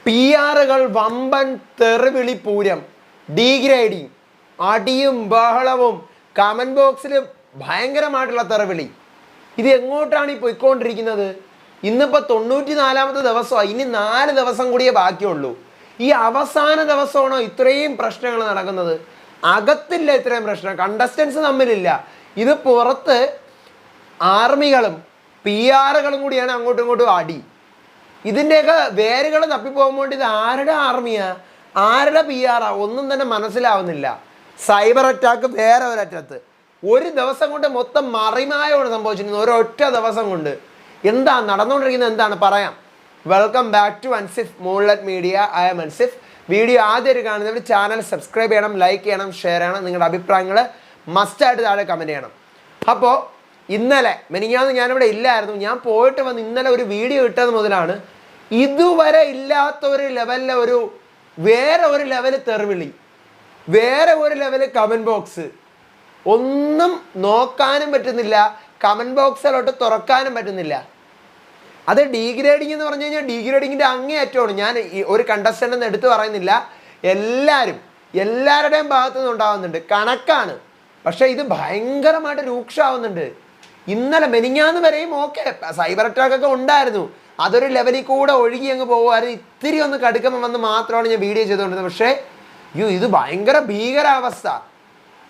P ആറുകൾ വമ്പൻ തെറിവിളി Pooram, degrading, അടിയും ബഹളവും, കമൻറ്റ് ബോക്സിൽ ഭയങ്കരമായിട്ടുള്ള തെറിവിളി. ഇത് എങ്ങോട്ടാണ് ഈ പോയിക്കൊണ്ടിരിക്കുന്നത്? ഇന്നിപ്പോൾ 94ാമത്തെ ദിവസമാണ്. ഇനി 4 ദിവസം കൂടിയേ ബാക്കിയുള്ളൂ. ഈ അവസാന ദിവസമാണോ ഇത്രയും പ്രശ്നങ്ങൾ നടക്കുന്നത്? അകത്തില്ല ഇത്രയും പ്രശ്നം, കണ്ടസ്റ്റൻസ് തമ്മിലില്ല. ഇത് പുറത്ത് ആർമികളും പി ആറുകളും കൂടിയാണ് അങ്ങോട്ടും ഇങ്ങോട്ടും അടി. ഇതിൻ്റെയൊക്കെ വേരുകൾ തപ്പിപ്പോകുമ്പോൾ ഇത് ആരുടെ ആർമിയാ, ആരുടെ പി ആറാ ഒന്നും തന്നെ മനസ്സിലാവുന്നില്ല. സൈബർ അറ്റാക്ക് വേറെ ഒരറ്റത്ത്. ഒരു ദിവസം കൊണ്ട് മൊത്തം മറിമായോട് സംഭവിച്ചിരുന്നു. ഒരൊറ്റ ദിവസം കൊണ്ട് എന്താ നടന്നുകൊണ്ടിരിക്കുന്നത് എന്താണ് പറയാം. Welcome back to Ansif moonlight media. I am Ansif. Video ആദ്യമായിട്ട് കാണുന്നവർ ചാനൽ സബ്സ്ക്രൈബ് ചെയ്യണം, ലൈക്ക് ചെയ്യണം, ഷെയർ ചെയ്യണം. നിങ്ങളുടെ അഭിപ്രായങ്ങൾ മസ്റ്റായിട്ട് താഴെ കമൻറ്റ് ചെയ്യണം. അപ്പോൾ ഇന്നലെ മെനിങ്ങാന്ന് ഞാനിവിടെ ഇല്ലായിരുന്നു. ഞാൻ പോയിട്ട് വന്ന് ഇന്നലെ ഒരു വീഡിയോ ഇട്ടത് മുതലാണ് ഇതുവരെ ഇല്ലാത്ത ഒരു ലെവലിലെ വേറെ ഒരു ലെവൽ തെറിവിളി, വേറെ ഒരു ലെവൽ കമൻറ്റ് ബോക്സ്. ഒന്നും നോക്കാനും പറ്റുന്നില്ല, കമൻറ്റ് ബോക്സിലോട്ട് തുറക്കാനും പറ്റുന്നില്ല. അത് ഡീഗ്രേഡിങ് എന്ന് പറഞ്ഞു കഴിഞ്ഞാൽ ഡീഗ്രേഡിങ്ങിൻ്റെ അങ്ങേയറ്റമാണ്. ഞാൻ ഒരു കണ്ടസ്റ്റൻ്റ് എന്ന് എടുത്തു പറയുന്നില്ല, എല്ലാവരുടെയും ഭാഗത്തു നിന്ന് ഉണ്ടാകുന്നുണ്ട്, കണക്കാണ്. പക്ഷേ ഇത് ഭയങ്കരമായിട്ട് രൂക്ഷമാവുന്നുണ്ട്. ഇന്നലെ മെനിങ്ങാന്ന് വരെയും ഓക്കെ, സൈബർ അറ്റാക്ക് ഒക്കെ ഉണ്ടായിരുന്നു, അതൊരു ലെവലിൽ കൂടെ ഒഴുകി അങ്ങ് പോകുമായിരുന്നു. ഇത്തിരി ഒന്ന് കടുക്കുമ്പോൾ വന്ന് മാത്രമാണ് ഞാൻ വീഡിയോ ചെയ്തുകൊണ്ടിരുന്നത്. പക്ഷേ ഇത് ഭയങ്കര ഭീകരാവസ്ഥ.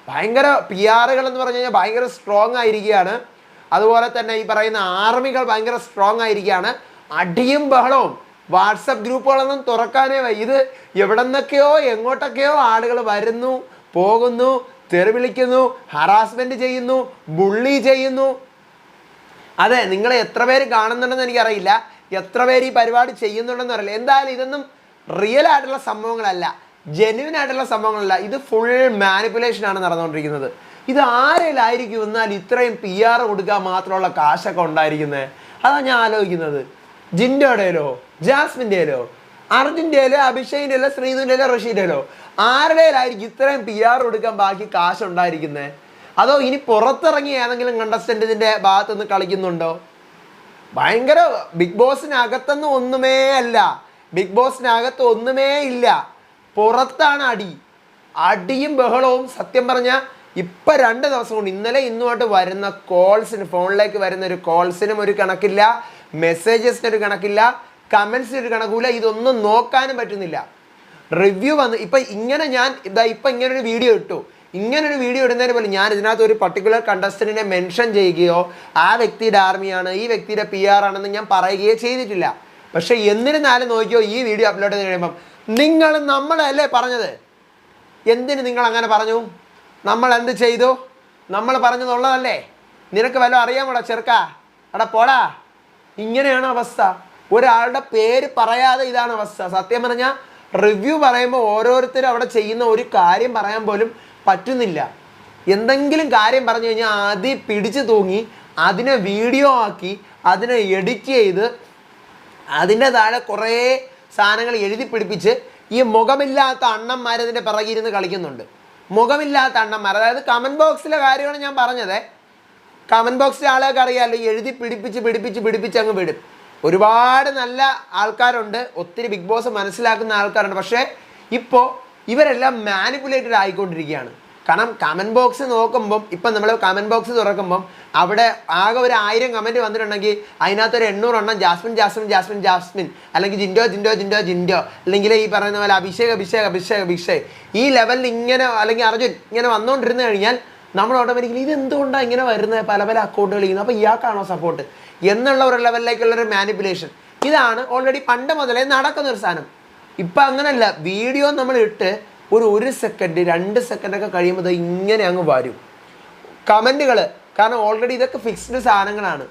ഭയങ്കര പി ആറുകൾ എന്ന് പറഞ്ഞു കഴിഞ്ഞാൽ ഭയങ്കര സ്ട്രോങ് ആയിരിക്കുകയാണ്. അതുപോലെ തന്നെ ഈ പറയുന്ന ആർമികൾ ഭയങ്കര സ്ട്രോങ് ആയിരിക്കുകയാണ്. അടിയും ബഹളവും, വാട്സപ്പ് ഗ്രൂപ്പുകളൊന്നും തുറക്കാനേ ഇത് എവിടെ നിന്നൊക്കെയോ എങ്ങോട്ടൊക്കെയോ ആളുകൾ വരുന്നു, പോകുന്നു, തെറി വിളിക്കുന്നു, ഹറാസ്മെൻറ്റ് ചെയ്യുന്നു, ബുള്ളി ചെയ്യുന്നു. അതെ, നിങ്ങളെ എത്ര പേര് കാണുന്നുണ്ടെന്ന് എനിക്കറിയില്ല, എത്ര പേര് ഈ പരിപാടി ചെയ്യുന്നുണ്ടെന്ന് അറിയില്ല. എന്തായാലും ഇതൊന്നും റിയൽ ആയിട്ടുള്ള സംഭവങ്ങളല്ല, ജെന്യുവൻ ആയിട്ടുള്ള സംഭവങ്ങളല്ല. ഇത് ഫുൾ മാനിപ്പുലേഷനാണ് നടന്നുകൊണ്ടിരിക്കുന്നത്. ഇത് ആരെയിലായിരിക്കും എന്നാൽ ഇത്രയും പി ആർ കൊടുക്കാൻ മാത്രമുള്ള കാശൊക്കെ ഉണ്ടായിരിക്കുന്നത്? അതാണ് ഞാൻ ആലോചിക്കുന്നത്. ജിൻഡോയുടെയിലോ, ജാസ്മിൻ്റെയിലോ, അർജുൻ്റെയിലോ, അഭിഷേകിൻ്റെയിലോ, ശ്രീധുവിൻ്റെയിലോ, റഷീദയിലോ ആരുടെയിലായിരിക്കും ഇത്രയും പി ആർ കൊടുക്കാൻ ബാക്കി കാശ് ഉണ്ടായിരിക്കുന്നത്? അതോ ഇനി പുറത്തിറങ്ങി ഏതെങ്കിലും കണ്ടസ്റ്റൻ്റ് ഇതിൻ്റെ ഭാഗത്തുനിന്ന് കളിക്കുന്നുണ്ടോ? ഭയങ്കര ബിഗ് ബോസിനകത്തൊന്നും ഒന്നുമേ അല്ല, ബിഗ് ബോസിനകത്ത് ഒന്നുമേ ഇല്ല, പുറത്താണ് അടിയും ബഹളവും. സത്യം പറഞ്ഞാൽ ഇപ്പം 2 ദിവസം കൊണ്ട് ഇന്നലെ ഇന്നുമായിട്ട് വരുന്ന കോൾസിന്, ഫോണിലേക്ക് വരുന്ന ഒരു കോൾസിനും ഒരു കണക്കില്ല, മെസ്സേജസിന് ഒരു കണക്കില്ല, കമൻസിന് ഒരു കണക്കില്ല. ഇതൊന്നും നോക്കാനും പറ്റുന്നില്ല. റിവ്യൂ വന്ന് ഇപ്പം ഇങ്ങനെ ഞാൻ ഇപ്പം ഇങ്ങനൊരു വീഡിയോ ഇട്ടു. ഇങ്ങനൊരു വീഡിയോ ഇടുന്നതിന് പോലും ഞാൻ ഇതിനകത്ത് ഒരു പർട്ടിക്കുലർ കണ്ടസ്റ്റൻറ്റിനെ മെൻഷൻ ചെയ്യുകയോ ആ വ്യക്തിയുടെ ആർമിയാണ്, ഈ വ്യക്തിയുടെ പി ആർ ആണെന്ന് ഞാൻ പറയുകയോ ചെയ്തിട്ടില്ല. പക്ഷേ എന്നിരുന്നാലും നോക്കിയോ, ഈ വീഡിയോ അപ്ലോഡ് ചെയ്ത് കഴിയുമ്പം നമ്മളല്ലേ പറഞ്ഞത്? എന്തിന് നിങ്ങൾ അങ്ങനെ പറഞ്ഞു? നമ്മൾ എന്ത് ചെയ്തു? നമ്മൾ പറഞ്ഞതുള്ളതല്ലേ? നിനക്ക് വല്ലതും അറിയാമോടാ ചെറുക്കാ? അവിടെ പോടാ. ഇങ്ങനെയാണ് അവസ്ഥ. ഒരാളുടെ പേര് പറയാതെ ഇതാണ് അവസ്ഥ. സത്യം പറഞ്ഞാൽ റിവ്യൂ പറയുമ്പോൾ ഓരോരുത്തരും അവിടെ ചെയ്യുന്ന ഒരു കാര്യം പറയാൻ പോലും പറ്റുന്നില്ല. എന്തെങ്കിലും കാര്യം പറഞ്ഞു കഴിഞ്ഞാൽ ആദ്യം പിടിച്ചു തൂങ്ങി അതിനെ വീഡിയോ ആക്കി അതിനെ എഡിറ്റ് ചെയ്ത് അതിൻ്റെ താഴെ കുറേ സാധനങ്ങൾ എഴുതി പിടിപ്പിച്ച് ഈ മുഖമില്ലാത്ത അണ്ണന്മാരതിൻ്റെ പിറകിരുന്ന് കളിക്കുന്നുണ്ട്. മുഖമില്ലാത്ത അണ്ണന്മാർ, അതായത് കമൻറ്റ് ബോക്സിലെ കാര്യമാണ് ഞാൻ പറഞ്ഞത്. കമൻറ്റ് ബോക്സിലെ ആളുകൾക്ക് അറിയാമല്ലോ, എഴുതി പിടിപ്പിച്ച് അങ്ങ് വിടും. ഒരുപാട് നല്ല ആൾക്കാരുണ്ട്, ഒത്തിരി ബിഗ് ബോസ് മനസ്സിലാക്കുന്ന ആൾക്കാരുണ്ട്. പക്ഷേ ഇപ്പോൾ ഇവരെല്ലാം മാനിപ്പുലേറ്റഡ് ആയിക്കൊണ്ടിരിക്കുകയാണ്. കാരണം കമൻറ്റ് ബോക്സ് നോക്കുമ്പം, ഇപ്പം നമ്മൾ കമൻറ്റ് ബോക്സ് തുറക്കുമ്പം അവിടെ ആകെ ഒരു 1000 കമൻറ്റ് വന്നിട്ടുണ്ടെങ്കിൽ അതിനകത്തൊരു 800 എണ്ണം ജാസ്മിൻ, അല്ലെങ്കിൽ ജിൻഡോ, അല്ലെങ്കിൽ ഈ പറയുന്ന പോലെ അഭിഷേക് ഈ ലെവലിൽ ഇങ്ങനെ, അല്ലെങ്കിൽ അർജുൻ ഇങ്ങനെ വന്നുകൊണ്ടിരുന്നു കഴിഞ്ഞാൽ നമ്മൾ ഓട്ടോമാറ്റിക്കലി ഇതെന്തുകൊണ്ടാണ് ഇങ്ങനെ വരുന്നത്, പല അക്കൗണ്ടുകൾ ചെയ്യുന്നത്, അപ്പോൾ ഇയാൾക്കാണോ സപ്പോർട്ട് എന്നുള്ള ഒരു ലെവലിലേക്കുള്ളൊരു മാനിപ്പുലേഷൻ. ഇതാണ് ഓൾറെഡി പണ്ട് മുതലേ നടക്കുന്നൊരു സാധനം. ഇപ്പം അങ്ങനെയല്ല, വീഡിയോ നമ്മൾ ഇട്ട് ഒരു സെക്കൻഡ് 2 സെക്കൻഡൊക്കെ കഴിയുമ്പോൾ ഇങ്ങനെ അങ്ങ് വരും കമൻറ്റുകൾ. കാരണം ഓൾറെഡി ഇതൊക്കെ ഫിക്സ്ഡ് സാധനങ്ങളാണ്.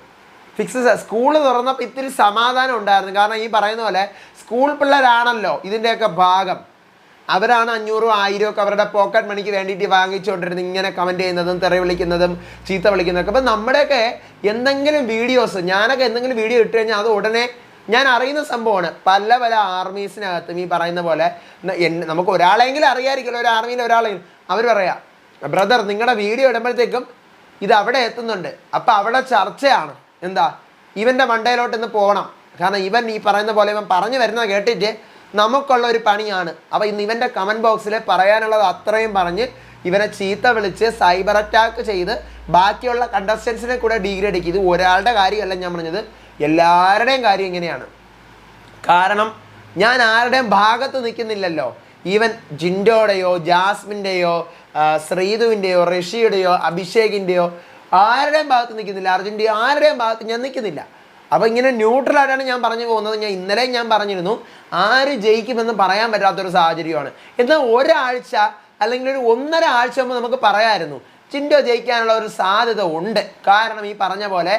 സ്കൂൾ തുറന്നപ്പോൾ ഇത്തിരി സമാധാനം ഉണ്ടായിരുന്നു. കാരണം ഈ പറയുന്ന പോലെ സ്കൂൾ പിള്ളേരാണല്ലോ ഇതിൻ്റെയൊക്കെ ഭാഗം. അവരാണ് 500 1000 ഒക്കെ അവരുടെ പോക്കറ്റ് മണിക്ക് വേണ്ടിയിട്ട് വാങ്ങിച്ചുകൊണ്ടിരുന്നത്, ഇങ്ങനെ കമൻറ്റ് ചെയ്യുന്നതും തെറി വിളിക്കുന്നതും ചീത്ത വിളിക്കുന്നതൊക്കെ. അപ്പം നമ്മുടെയൊക്കെ എന്തെങ്കിലും വീഡിയോസ്, ഞാനൊക്കെ എന്തെങ്കിലും വീഡിയോ ഇട്ട് കഴിഞ്ഞാൽ അത് ഉടനെ ഞാൻ അറിയുന്ന സംഭവമാണ്. പല ആർമീസിനകത്തും ഈ പറയുന്ന പോലെ നമുക്ക് ഒരാളെങ്കിലും അറിയാമായിരിക്കുമല്ലോ, ഒരു ആർമിയിൽ ഒരാളെങ്കിലും. അവർ പറയാം, ബ്രദർ നിങ്ങളുടെ വീഡിയോ ഇടുമ്പോഴത്തേക്കും ഇത് അവിടെ എത്തുന്നുണ്ട്, അപ്പം അവിടെ ചർച്ചയാണ്. എന്താ, ഇവൻ്റെ മണ്ടയിലോട്ട് ഇന്ന് പോകണം. കാരണം ഇവൻ ഈ പറയുന്ന പോലെ ഇവൻ പറഞ്ഞു വരുന്നത് കേട്ടിട്ട് നമുക്കുള്ള ഒരു പണിയാണ്. അപ്പോൾ ഇന്ന് ഇവൻ്റെ കമൻറ്റ് ബോക്സിൽ പറയാനുള്ളത് അത്രയും പറഞ്ഞ് ഇവനെ ചീത്ത വിളിച്ച് സൈബർ അറ്റാക്ക് ചെയ്ത് ബാക്കിയുള്ള കണ്ടസ്റ്റൻസിനെ കൂടെ ഡീഗ്രേഡ് ചെയ്യും. ഇത് ഒരാളുടെ കാര്യമല്ല ഞാൻ പറഞ്ഞത്, എല്ലാവരുടെയും കാര്യം ഇങ്ങനെയാണ്. കാരണം ഞാൻ ആരുടെയും ഭാഗത്ത് നിൽക്കുന്നില്ലല്ലോ. ഈവൻ ജിൻഡോയുടെയോ ജാസ്മിൻ്റെയോ ശ്രീതുവിൻ്റെയോ ഋഷിയുടെയോ അഭിഷേകിൻ്റെയോ ആരുടെയും ഭാഗത്ത് നിൽക്കുന്നില്ല, അർജുൻ്റെയോ ആരുടെയും ഭാഗത്ത് ഞാൻ നിൽക്കുന്നില്ല. അപ്പോൾ ഇങ്ങനെ ന്യൂട്രലായിട്ടാണ് ഞാൻ പറഞ്ഞു പോകുന്നത്. ഞാൻ ഇന്നലെയും ഞാൻ പറഞ്ഞിരുന്നു ആര് ജയിക്കുമെന്ന് പറയാൻ പറ്റാത്തൊരു സാഹചര്യമാണ്. എന്നാൽ ഒരാഴ്ച അല്ലെങ്കിൽ ഒരു 1.5 ആഴ്ച മുമ്പ് നമുക്ക് പറയാമായിരുന്നു ജിൻഡോ ജയിക്കാനുള്ള ഒരു സാധ്യത ഉണ്ട്. കാരണം ഈ പറഞ്ഞ പോലെ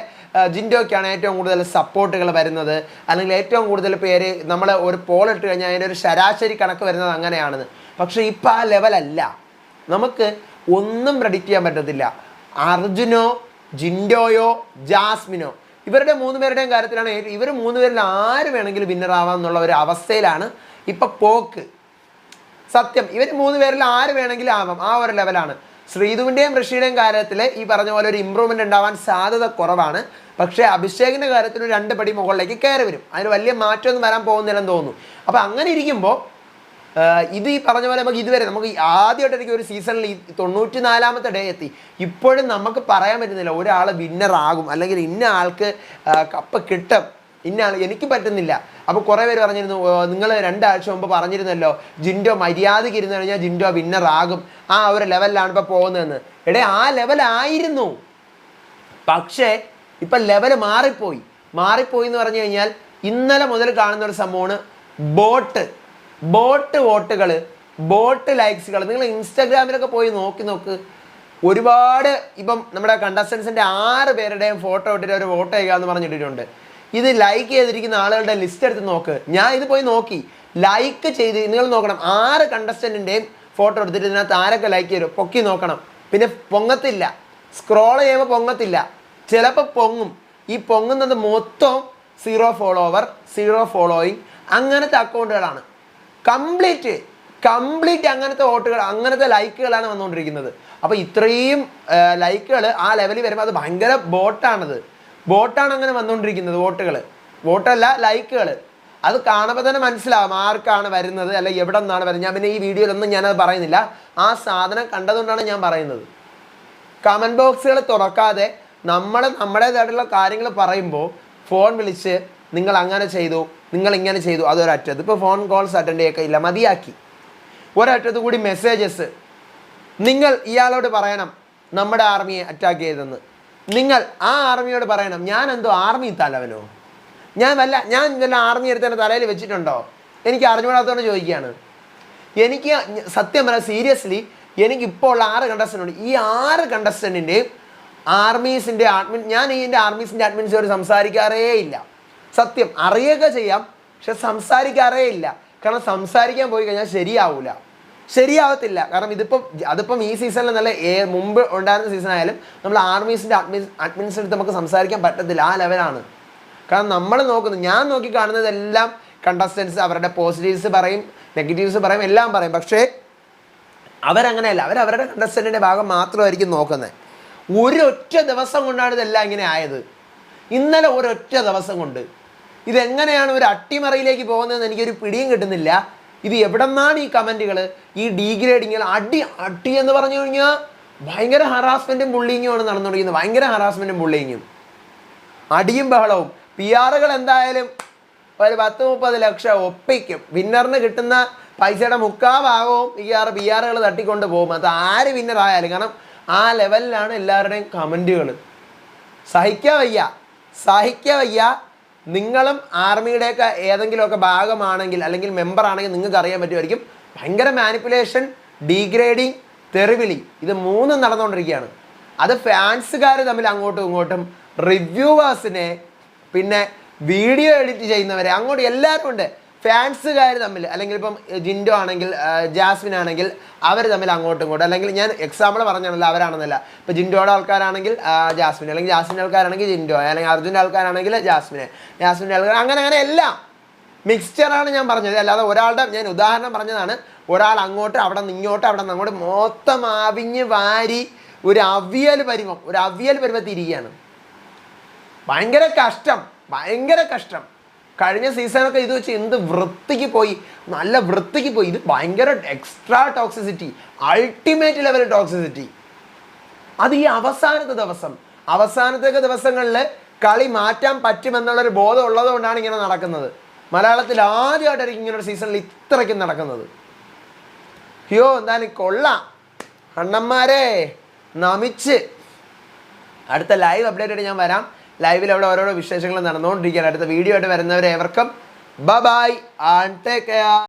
ജിൻഡോയ്ക്കാണ് ഏറ്റവും കൂടുതൽ സപ്പോർട്ടുകൾ വരുന്നത്, അല്ലെങ്കിൽ ഏറ്റവും കൂടുതൽ പേര് നമ്മൾ ഒരു പോൾ ഇട്ട് കഴിഞ്ഞാൽ അതിൻ്റെ ഒരു ശരാശരി കണക്ക് വരുന്നത് അങ്ങനെയാണെന്ന്. പക്ഷേ ഇപ്പം ആ ലെവലല്ല. നമുക്ക് ഒന്നും പ്രെഡിക്റ്റ് ചെയ്യാൻ പറ്റത്തില്ല. അർജുനോ ജിൻഡോയോ ജാസ്മിനോ ഇവരുടെ 3 പേരുടെയും കാര്യത്തിലാണ് ഇവർ 3 പേരിൽ ആര് വേണമെങ്കിലും വിന്നറാവാം എന്നുള്ള ഒരു അവസ്ഥയിലാണ് ഇപ്പം പോക്ക്. സത്യം, ഇവർ 3 പേരിൽ ആര് വേണമെങ്കിലും ആവാം, ആ ഒരു ലെവലാണ്. ശ്രീതുവിൻ്റെയും ഋഷിയുടെയും കാര്യത്തിൽ ഈ പറഞ്ഞ പോലെ ഒരു ഇമ്പ്രൂവ്മെൻ്റ് ഉണ്ടാവാൻ സാധ്യത കുറവാണ്. പക്ഷേ അഭിഷേകിൻ്റെ കാര്യത്തിൽ 2 പടി മുകളിലേക്ക് കയറി വരും. അതിന് വലിയ മാറ്റമൊന്നും വരാൻ പോകുന്നില്ലെന്ന് തോന്നുന്നു. അപ്പോൾ അങ്ങനെ ഇരിക്കുമ്പോൾ ഇത് ഈ പറഞ്ഞ പോലെ നമുക്ക് ആദ്യമായിട്ട് എനിക്ക് ഒരു സീസണിൽ 94ാമത്തെ ഡേ എത്തി. ഇപ്പോഴും നമുക്ക് പറയാൻ പറ്റുന്നില്ല ഒരാൾ വിന്നറാകും അല്ലെങ്കിൽ ഇന്ന ആൾക്ക് കപ്പ് കിട്ടും, ഇന്ന ആൾ എനിക്ക് പറ്റുന്നില്ല. അപ്പോൾ കുറേ പേര് പറഞ്ഞിരുന്നു നിങ്ങൾ 2 ആഴ്ച മുമ്പ് പറഞ്ഞിരുന്നല്ലോ ജിൻഡോ മര്യാദയ്ക്ക് ഇരുന്ന് കഴിഞ്ഞാൽ ജിൻഡോ വിന്നറാകും, ആ ഒരു ലെവലിലാണ് ഇപ്പോൾ പോകുന്നതെന്ന്. ആ ലെവലായിരുന്നു. പക്ഷേ ഇപ്പം ലെവൽ മാറിപ്പോയി എന്ന് പറഞ്ഞു കഴിഞ്ഞാൽ ഇന്നലെ മുതൽ കാണുന്ന ഒരു സംഭവമാണ് ബോട്ട് വോട്ടുകൾ, ബോട്ട് ലൈക്സുകൾ. നിങ്ങൾ ഇൻസ്റ്റാഗ്രാമിലൊക്കെ പോയി നോക്ക്. ഒരുപാട് ഇപ്പം നമ്മുടെ കണ്ടസ്റ്റൻസിൻ്റെ 6 പേരുടെയും ഫോട്ടോ ഇട്ടിട്ട് ഒരു വോട്ട് ചെയ്യുക എന്ന് പറഞ്ഞിട്ടിട്ടുണ്ട്. ഇത് ലൈക്ക് ചെയ്തിരിക്കുന്ന ആളുകളുടെ ലിസ്റ്റ് എടുത്ത് നോക്ക്. ഞാൻ ഇത് പോയി നോക്കി. ലൈക്ക് ചെയ്ത് നിങ്ങൾ നോക്കണം, 6 കണ്ടസ്റ്റൻറ്റിൻ്റെയും ഫോട്ടോ എടുത്തിട്ട് ഇതിനകത്ത് ആരൊക്കെ ലൈക്ക് ചെയ്യും പൊക്കി നോക്കണം. പിന്നെ പൊങ്ങത്തില്ല, സ്ക്രോൾ ചെയ്യുമ്പോൾ പൊങ്ങത്തില്ല, ചിലപ്പോൾ പൊങ്ങും. ഈ പൊങ്ങുന്നത് മൊത്തം 0 ഫോളോവർ 0 ഫോളോയിങ് അങ്ങനത്തെ അക്കൗണ്ടുകളാണ്. കംപ്ലീറ്റ് അങ്ങനത്തെ വോട്ടുകൾ അങ്ങനത്തെ ലൈക്കുകളാണ് വന്നുകൊണ്ടിരിക്കുന്നത്. അപ്പോൾ ഇത്രയും ലൈക്കുകൾ ആ ലെവലിൽ വരുമ്പോൾ അത് ഭയങ്കര ബോട്ടാണ് അങ്ങനെ വന്നുകൊണ്ടിരിക്കുന്നത്. വോട്ടല്ല ലൈക്കുകൾ. അത് കാണുമ്പോൾ തന്നെ മനസ്സിലാവും ആർക്കാണ് വരുന്നത്, അല്ലെങ്കിൽ എവിടെ നിന്നാണ് വരുന്നത്. ഞാൻ പിന്നെ ഈ വീഡിയോയിലൊന്നും ഞാനത് പറയുന്നില്ല, ആ സാധനം കണ്ടതുകൊണ്ടാണ് ഞാൻ പറയുന്നത്. കമൻറ്റ് ബോക്സുകൾ തുറക്കാതെ നമ്മുടേതായിട്ടുള്ള കാര്യങ്ങൾ പറയുമ്പോൾ ഫോൺ വിളിച്ച് നിങ്ങൾ അങ്ങനെ ചെയ്തു, നിങ്ങൾ ഇങ്ങനെ ചെയ്തു, അതൊരറ്റത്ത്. ഇപ്പോൾ ഫോൺ കോൾസ് അറ്റൻഡ് ചെയ്യൊക്കെ ഇല്ല, മതിയാക്കി. ഒരറ്റത്ത് കൂടി മെസ്സേജസ്. നിങ്ങൾ ഇയാളോട് പറയണം നമ്മുടെ ആർമിയെ അറ്റാക്ക് ചെയ്തെന്ന്. നിങ്ങൾ ആ ആർമിയോട് പറയണം ഞാൻ എന്തോ ആർമി തലവനോ, ഞാൻ വല്ല ആർമി എടുത്ത് തന്നെ തലയിൽ വെച്ചിട്ടുണ്ടോ, എനിക്ക് അറിഞ്ഞുകൂടാത്തതുകൊണ്ട് ചോദിക്കുകയാണ്. എനിക്ക് സത്യം പറയാം, സീരിയസ്ലി എനിക്കിപ്പോൾ ഉള്ള 6 കണ്ടസ്റ്റൻ്റ് ഉണ്ട്. ഈ 6 കണ്ടസ്റ്റൻറ്റിൻ്റെയും ആർമീസിൻ്റെ ഞാൻ ഇതിൻ്റെ ആർമീസിൻ്റെ അഡ്മിൻസോട് സംസാരിക്കാറേ ഇല്ല. സത്യം, അറിയുകയൊക്കെ ചെയ്യാം, പക്ഷെ സംസാരിക്കാറേ ഇല്ല. കാരണം സംസാരിക്കാൻ പോയി കഴിഞ്ഞാൽ ശരിയാവത്തില്ല. കാരണം അതിപ്പം ഈ സീസണിൽ നല്ല മുമ്പ് ഉണ്ടായിരുന്ന സീസൺ ആയാലും നമ്മൾ ആർമീസിൻ്റെ അഡ്മിൻസ് എടുത്ത് നമുക്ക് സംസാരിക്കാൻ പറ്റത്തില്ല, ആ ലെവലാണ്. കാരണം നമ്മൾ ഞാൻ നോക്കി കാണുന്നതെല്ലാം കണ്ടസ്റ്റൻസ് അവരുടെ പോസിറ്റീവ്സ് പറയും, നെഗറ്റീവ്സ് പറയും, എല്ലാം പറയും. പക്ഷേ അവരങ്ങനെയല്ല, അവരവരുടെ കണ്ടസ്റ്റൻറ്റിൻ്റെ ഭാഗം മാത്രമായിരിക്കും നോക്കുന്നത്. ഒരൊറ്റ ദിവസം കൊണ്ടാണ് ഇതെല്ലാം ഇങ്ങനെ ആയത്. ഇന്നലെ ഒരൊറ്റ ദിവസം കൊണ്ട് ഇതെങ്ങനെയാണ് ഒരു അട്ടിമറിയിലേക്ക് പോകുന്നതെന്ന് എനിക്കൊരു പിടിയും കിട്ടുന്നില്ല. ഇത് എവിടെ നിന്നാണ് ഈ കമൻറ്റുകൾ, ഈ ഡീഗ്രേഡിങ്ങൾ, അടി എന്ന് പറഞ്ഞു കഴിഞ്ഞാൽ ഭയങ്കര ഹറാസ്മെൻറ്റും ബുള്ളിങ്ങുമാണ് നടന്നുകൊണ്ടിരിക്കുന്നത്. ഭയങ്കര ഹറാസ്മെൻറ്റും ബുള്ളിങ്ങും, അടിയും ബഹളവും. PR എന്തായാലും ഒരു 10-30 ലക്ഷം ഒപ്പിക്കും. വിന്നറിന് കിട്ടുന്ന പൈസയുടെ 3/4 ഭാഗവും PR തട്ടിക്കൊണ്ട് പോകും. അത് ആര് വിന്നറായാലും. കാരണം ആ ലെവലിലാണ് എല്ലാവരുടെയും കമൻറ്റുകൾ. സഹിക്കാൻ വയ്യ. നിങ്ങളും ആർമിയുടെയൊക്കെ ഏതെങ്കിലുമൊക്കെ ഭാഗമാണെങ്കിൽ അല്ലെങ്കിൽ മെമ്പർ ആണെങ്കിൽ നിങ്ങൾക്ക് അറിയാൻ പറ്റുമായിരിക്കും. ഭയങ്കര മാനിപ്പുലേഷൻ, ഡീഗ്രേഡിങ്, തെറിവിളി, ഇത് 3 നടന്നുകൊണ്ടിരിക്കുകയാണ്. അത് ഫാൻസുകാർ തമ്മിൽ അങ്ങോട്ടും ഇങ്ങോട്ടും, റിവ്യൂവേഴ്സിനെ, പിന്നെ വീഡിയോ എഡിറ്റ് ചെയ്യുന്നവരെ, അങ്ങോട്ട് എല്ലാവരും ഉണ്ട്. ഫാൻസുകാർ തമ്മിൽ, അല്ലെങ്കിൽ ഇപ്പം ജിൻഡോ ആണെങ്കിൽ ജാസ്മിൻ ആണെങ്കിൽ അവർ തമ്മിൽ അങ്ങോട്ടും ഇങ്ങോട്ടും, അല്ലെങ്കിൽ ഞാൻ എക്സാമ്പിൾ പറഞ്ഞാണല്ലോ അവരാണെന്നല്ല. ഇപ്പോൾ ജിൻഡോയുടെ ആൾക്കാരാണെങ്കിൽ ജാസ്മിൻ, അല്ലെങ്കിൽ ജാസ്മിൻ്റെ ആൾക്കാരാണെങ്കിൽ ജിൻഡോ, അല്ലെങ്കിൽ അർജുൻ്റെ ആൾക്കാരാണെങ്കിൽ ജാസ്മിൻ്റെ ആൾക്കാർ, അങ്ങനെ എല്ലാം മിക്സ്ചറാണ് ഞാൻ പറഞ്ഞത്. അല്ലാതെ ഒരാളുടെ, ഞാൻ ഉദാഹരണം പറഞ്ഞതാണ്, ഒരാൾ അങ്ങോട്ട്, അവിടെ നിന്ന് ഇങ്ങോട്ട്, അവിടെ നിന്ന് അങ്ങോട്ട്, മൊത്തം ആവിഞ്ഞ് വാരി ഒരു അവിയൽ പരുവത്തിരിക്കുകയാണ്. ഭയങ്കര കഷ്ടം. കഴിഞ്ഞ സീസണൊക്കെ ഇത് വെച്ച് എന്ത് വൃത്തിക്ക് പോയി, നല്ല വൃത്തിക്ക് പോയി. ഇത് ഭയങ്കര extra toxicity, ultimate level toxicity. അത് ഈ അവസാനത്തെ ദിവസങ്ങളിൽ കളി മാറ്റാൻ പറ്റുമെന്നുള്ളൊരു ബോധം ഉള്ളത് കൊണ്ടാണ് ഇങ്ങനെ നടക്കുന്നത്. മലയാളത്തിൽ ആദ്യമായിട്ടായിരിക്കും ഇങ്ങനൊരു സീസണിൽ ഇത്രയ്ക്കും നടക്കുന്നത്. അയ്യോ എന്തായാലും കൊള്ളാം അണ്ണന്മാരെ, നമിച്ച്. അടുത്ത ലൈവ് അപ്ഡേറ്റ് ആയിട്ട് ഞാൻ വരാം. ലൈവിൽ അവിടെ ഓരോരോ വിശേഷങ്ങൾ നടന്നുകൊണ്ടിരിക്കുകയാണ്. അടുത്ത വീഡിയോ ആയിട്ട് വരുന്നവരെ ഏവർക്കും ബൈ ആൻഡ് ടേക്ക് കെയർ.